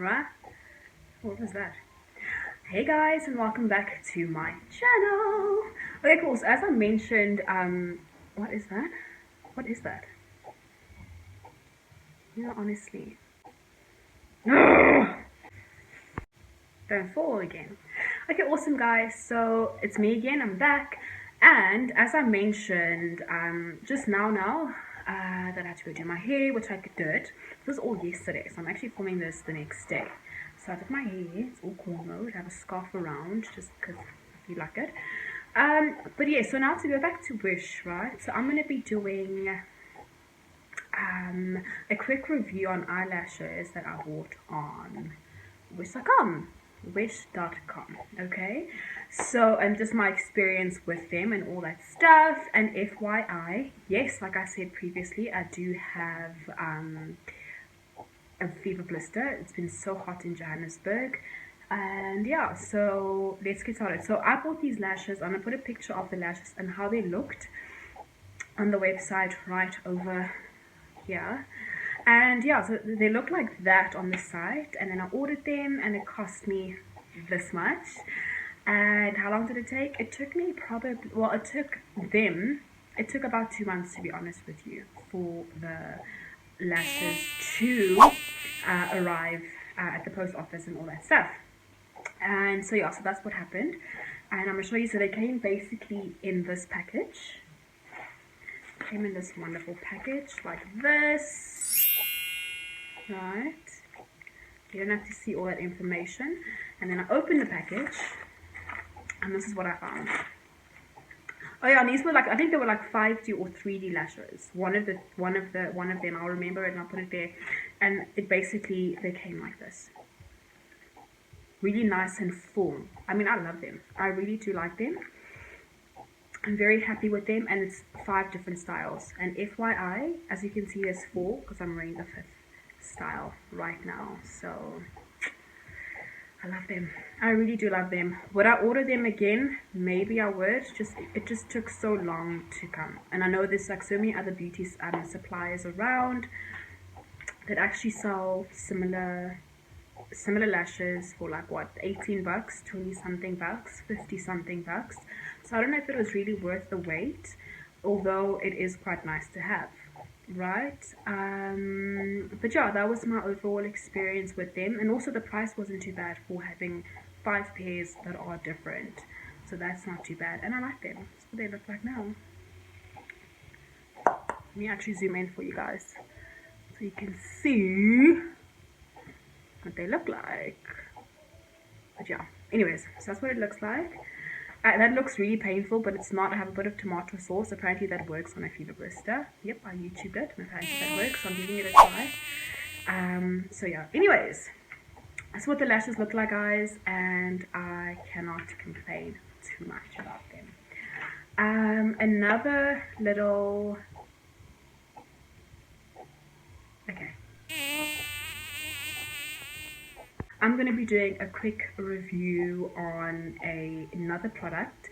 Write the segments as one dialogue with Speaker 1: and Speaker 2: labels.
Speaker 1: camera. What was that? Hey guys, and welcome back to my channel. Okay, cool. So as I mentioned, what is that? What is that? You know, honestly, don't fall again. Okay, awesome guys. So it's me again. I'm back, and as I mentioned, just now that I had to go do my hair, which I did. It was all yesterday, so I'm actually filming this the next day. So I did my hair. It's all cornrowed. I have a scarf around just because I feel like it. But yeah, so now to go back to Wish, right? So I'm gonna be doing a quick review on eyelashes that I bought on wish.com. Okay, so and just my experience with them and all that stuff. And FYI, yes, like I said previously, I do have a fever blister. It's been so hot in Johannesburg. And yeah, so let's get started. So I bought these lashes. I'm gonna put a picture of the lashes and how they looked on the website right over here. And yeah, so they look like that on the site, and then I ordered them and it cost me this much. And how long did it take? It took me probably, well, it took about 2 months, to be honest with you, for the lashes to arrive at the post office and all that stuff. And so yeah, so that's what happened. And I'm gonna show you. So they came basically in this package. Came in this wonderful package like this, right? You don't have to see all that information. And then I opened the package, and this is what I found. Oh yeah, and these were like, I think they were like 5D or 3D lashes. One of them, I'll remember it and I'll put it there. And it basically, they came like this. Really nice and full. I mean, I love them. I really do like them. I'm very happy with them, and it's 5 different styles. And FYI, as you can see, there's 4 because I'm wearing the 5th style right now. So I love them. I really do love them. Would I order them again? Maybe I would. It just took so long to come. And I know there's like so many other beauty suppliers around that actually sell similar lashes for like what, 18 bucks, 20 something bucks, 50 something bucks. So I don't know if it was really worth the wait, although it is quite nice to have, right? But yeah, that was my overall experience with them. And also the price wasn't too bad for having 5 pairs that are different, so that's not too bad. And I like them. That's what they look like now. Let me actually zoom in for you guys so you can see what they look like. But yeah, anyways, so that's what it looks like. That looks really painful, but it's not. I have a bit of tomato sauce. Apparently that works on a fever blister. Yep, I YouTubed it, and apparently that works, so I'm giving it a try. So yeah, anyways, that's what the lashes look like, guys, and I cannot complain too much about them. Another little, okay, I'm going to be doing a quick review on another product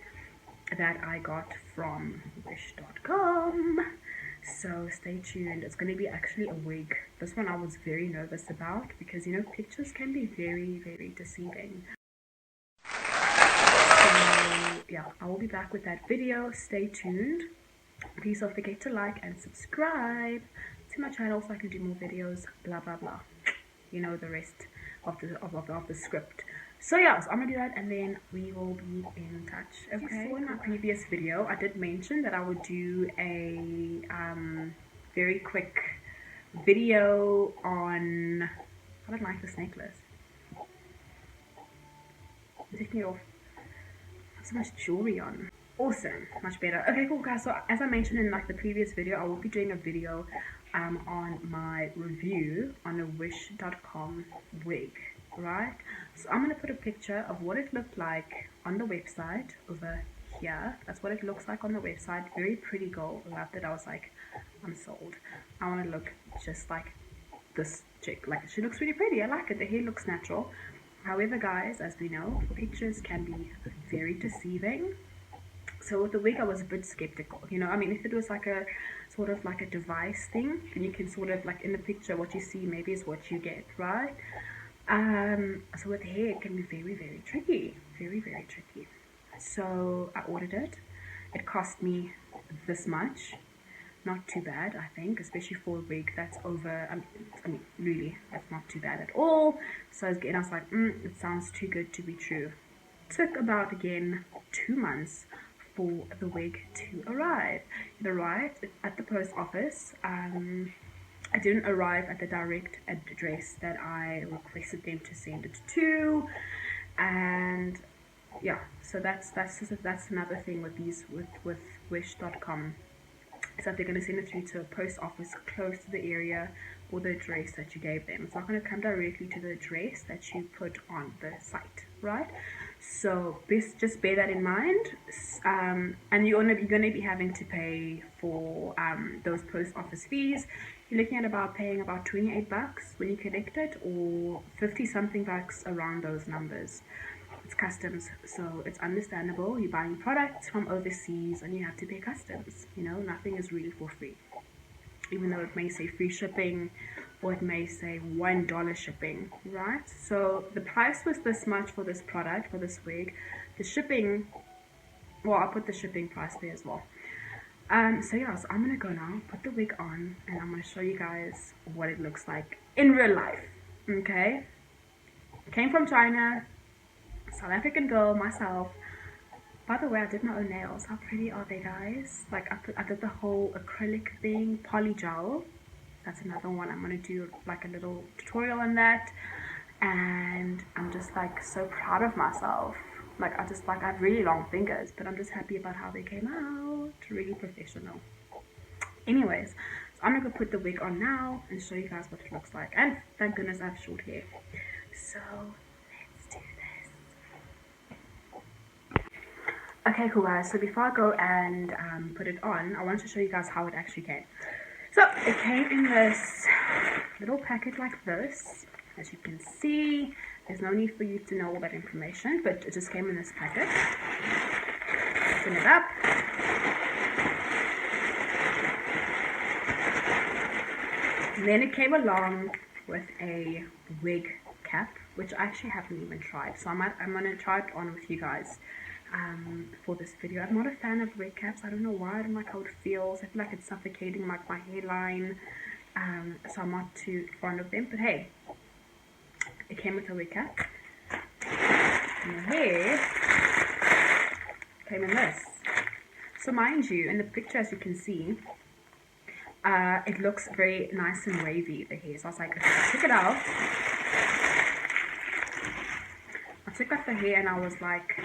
Speaker 1: that I got from wish.com. So stay tuned. It's going to be actually a wig. This one I was very nervous about because, you know, pictures can be very, very deceiving. So yeah, I will be back with that video. Stay tuned. Please don't forget to like and subscribe to my channel so I can do more videos, blah blah blah. You know the rest of the script. So yeah, so I'm gonna do that and then we will be in touch. Okay, so in my previous video I did mention that I would do a very quick video on, I don't like this necklace. I'm taking it off. I have so much jewelry on. Awesome, much better. Okay, cool guys, so as I mentioned in like the previous video, I will be doing a video on my review on a wish.com wig, right? So I'm going to put a picture of what it looked like on the website over here. That's what it looks like on the website. Very pretty girl. Loved it. I was like, I'm sold. I want to look just like this chick. Like, she looks really pretty. I like it. The hair looks natural. However, guys, as we know, pictures can be very deceiving. So with the wig, I was a bit skeptical, you know. I mean, if it was like a sort of like a device thing, and you can sort of like in the picture what you see maybe is what you get, right? So with hair, it can be very, very tricky. Very, very tricky. So I ordered it. It cost me this much. Not too bad, I think, especially for a wig that's over. I mean, really, that's not too bad at all. So again, I was like, it sounds too good to be true. Took about, again, 2 months for the wig to arrive. It arrived at the post office. I didn't arrive at the direct address that I requested them to send it to, and yeah, so that's another thing with with Wish.com, is that they're going to send it through to a post office close to the area or the address that you gave them. It's not going to come directly to the address that you put on the site, right? So just bear that in mind, and you're going to be having to pay for those post office fees. You're looking at paying about $28 when you collect it, or 50 something bucks, around those numbers. It's customs, so it's understandable. You're buying products from overseas and you have to pay customs. You know, nothing is really for free, even though it may say free shipping or it may say $1 shipping, right? So the price was this much for this product, for this wig. The shipping, well, I'll put the shipping price there as well. So yeah, so I'm gonna go now, put the wig on, and I'm gonna show you guys what it looks like in real life. Okay, came from China, South African girl myself. By the way, I did my own nails. How pretty are they, guys? Like I did the whole acrylic thing, polygel. That's another one. I'm gonna do like a little tutorial on that, and I'm just like so proud of myself. Like I have really long fingers, but I'm just happy about how they came out. Really professional. Anyways, so I'm gonna go put the wig on now and show you guys what it looks like. And thank goodness I have short hair. So let's do this. Okay, cool guys. So before I go and put it on, I want to show you guys how it actually came. So it came in this little packet like this. As you can see, there's no need for you to know all that information, but it just came in this packet. Open it up. And then it came along with a wig cap, which I actually haven't even tried. So I'm gonna try it on with you guys for this video. I'm not a fan of wig caps. I don't know why. I don't like how it feels. I feel like it's suffocating like my hairline. So I'm not too fond of them. But hey, it came with a wig cap. And the hair came in this. So mind you, in the picture, as you can see, it looks very nice and wavy, the hair. So I was like, okay, I took it out. I took out the hair and I was like,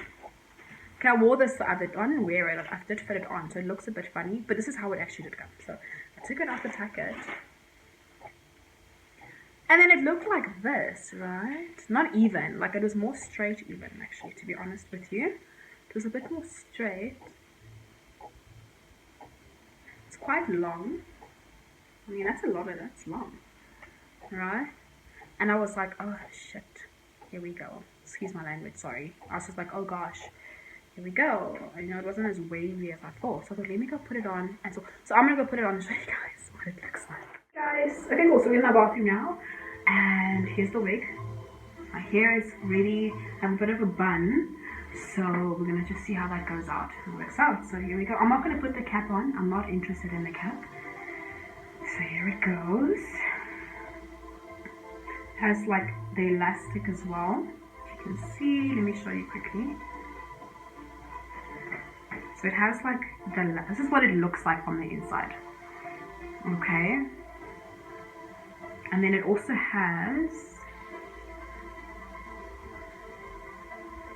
Speaker 1: okay, I wore this the other day. I didn't wear it. I did fit it on, so it looks a bit funny. But this is how it actually did come. So I took it out the packet. And then it looked like this, right? Not even. Like it was more straight even, actually, to be honest with you. It was a bit more straight. It's quite long. I mean, that's a lot of it. That's long. Right? And I was like, oh, shit. Here we go. Excuse my language, sorry. I was just like, oh, gosh. Here we go. You know, it wasn't as wavy as I thought. So I thought, let me go put it on. And so I'm going to go put it on and show you guys what it looks like. Guys, okay, cool. So we're in my bathroom now. And here's the wig. My hair is ready. I have a bit of a bun. So we're going to just see how that goes out. It works out. So here we go. I'm not going to put the cap on. I'm not interested in the cap. So here it goes. It has like the elastic as well. As you can see, let me show you quickly. So it has like this is what it looks like from the inside. Okay. And then it also has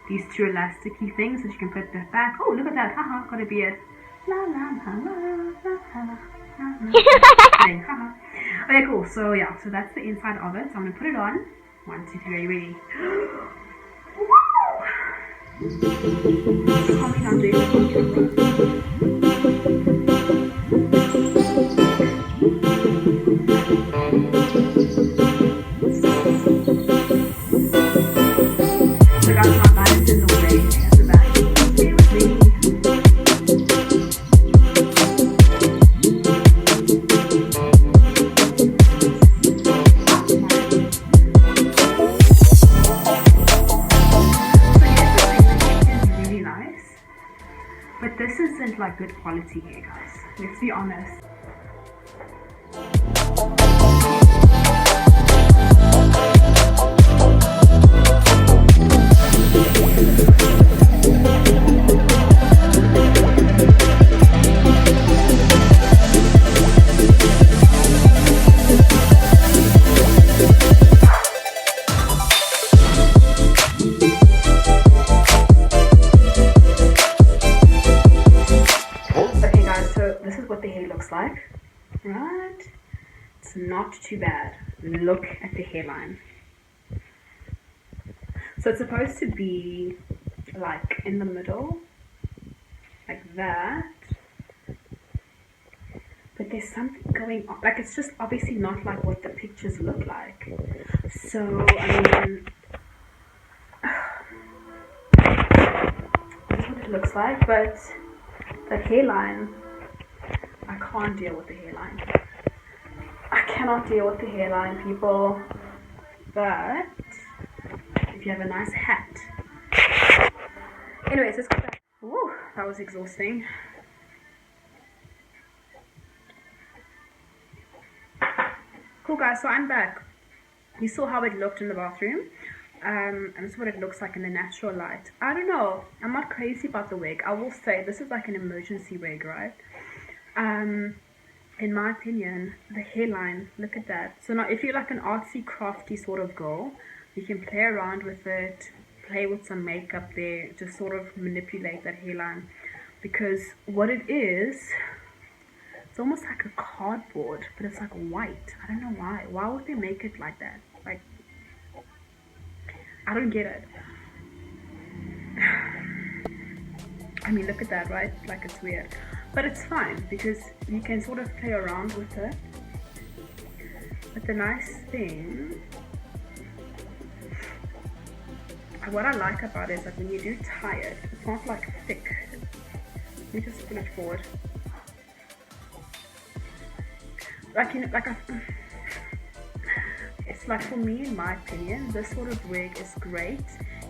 Speaker 1: these two elasticy things that you can put the back. Oh, look at that. Haha, got a beard. La la la la la la. Okay, cool. So yeah, so that's the inside of it. So I'm gonna put it on. 1, 2, 3, ready. Tell me I'm doing it on camera. is like good quality hair, guys. Let's be honest. Like, right? It's not too bad. Look at the hairline. So it's supposed to be like in the middle, like that, but there's something going on. Like, it's just obviously not like what the pictures look like. So I mean, this is what it looks like, but the hairline, I can't deal with the hairline. I cannot deal with the hairline, people. But if you have a nice hat. Anyways, let's go back. Woo, that was exhausting. Cool, guys, so I'm back. You saw how it looked in the bathroom. And this is what it looks like in the natural light. I don't know. I'm not crazy about the wig. I will say this is like an emergency wig, right? In my opinion, the hairline, look at that. So now if you're like an artsy crafty sort of girl, you can play around with it, play with some makeup there, just sort of manipulate that hairline, because what it is, it's almost like a cardboard, but it's like white. I don't know why would they make it like that? Like, I don't get it. I mean, look at that, right? Like, it's weird. But it's fine, because you can sort of play around with it. But the nice thing, what I like about it is that when you do tie it, it's not like thick. Let me just pull it forward. Like, you know, like it's like, for me, in my opinion, this sort of wig is great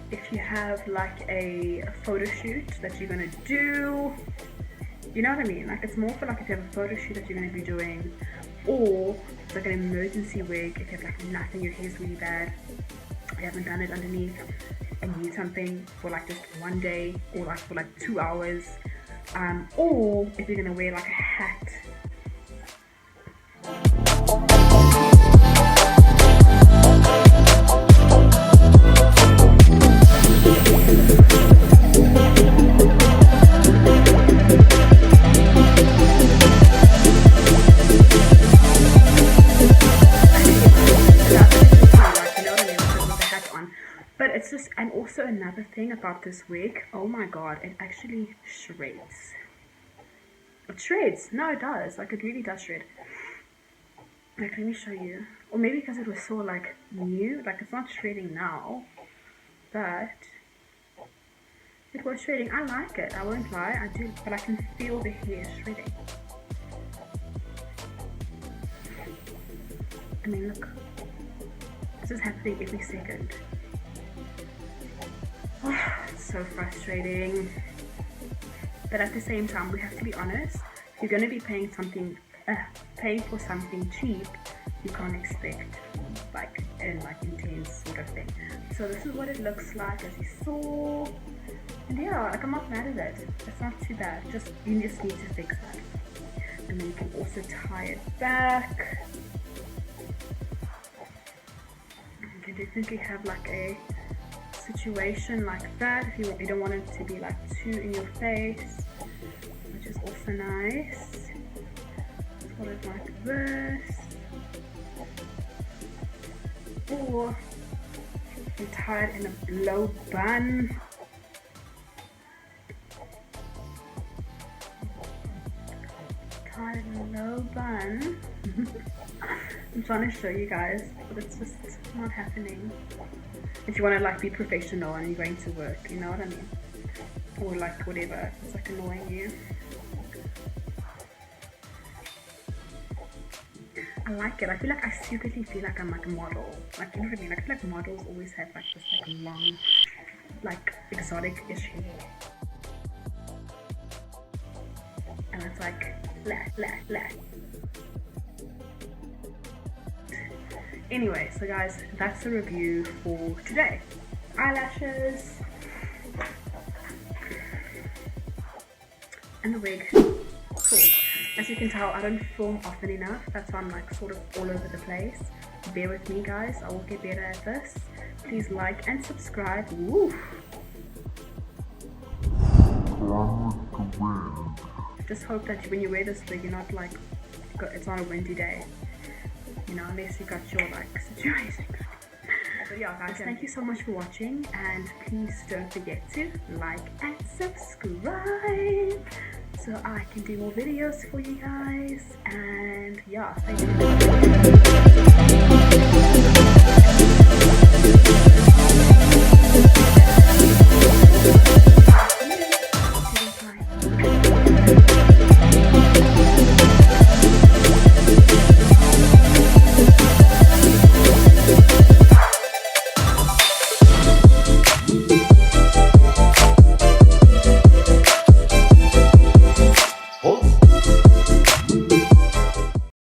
Speaker 1: if you have like a photo shoot that you're gonna do. You know what I mean? Like, it's more for like if you have a photo shoot that you're going to be doing, or it's like an emergency wig if you have like nothing, your hair's really bad, you haven't done it underneath, and you need something for like just one day, or like for like 2 hours, or if you're going to wear like a hat. And also another thing about this wig, oh my god, it actually shreds. It shreds. No, it does. Like, it really does shred. Like, let me show you. Or maybe because it was so like new, like it's not shredding now, but it was shredding. I like it, I won't lie, I do, but I can feel the hair shredding. I mean, look, this is happening every second. It's so frustrating, but at the same time, we have to be honest. If you're going to be paying for something cheap, you can't expect like an intense sort of thing. So this is what it looks like, as you saw, and yeah, like, I'm not mad at it. It's not too bad. Just, you just need to fix that, and then you can also tie it back. You can definitely have like a situation like that if you don't want it to be like too in your face, which is also nice. Put it like this, or you can tie it in a low bun. Tie it in a low bun. I'm trying to show you guys, but it's just not happening. If you want to like be professional and you're going to work, you know what I mean? Or like whatever, it's like annoying you. I like it. I feel like I secretly feel like I'm like a model. Like, you know what I mean? Like, I feel like models always have like this like long, like exotic-ish hair. and it's like la. Anyway, so guys, that's the review for today. Eyelashes and the wig. Cool. As you can tell, I don't film often enough. That's why I'm like sort of all over the place. Bear with me, guys. I will get better at this. Please like and subscribe. Woo. Just hope that when you wear this wig, you're not like, it's not a windy day, you know, unless you got your like situation. But yeah, guys, thank you so much for watching, and please don't forget to like and subscribe so I can do more videos for you guys. And yeah, thank you.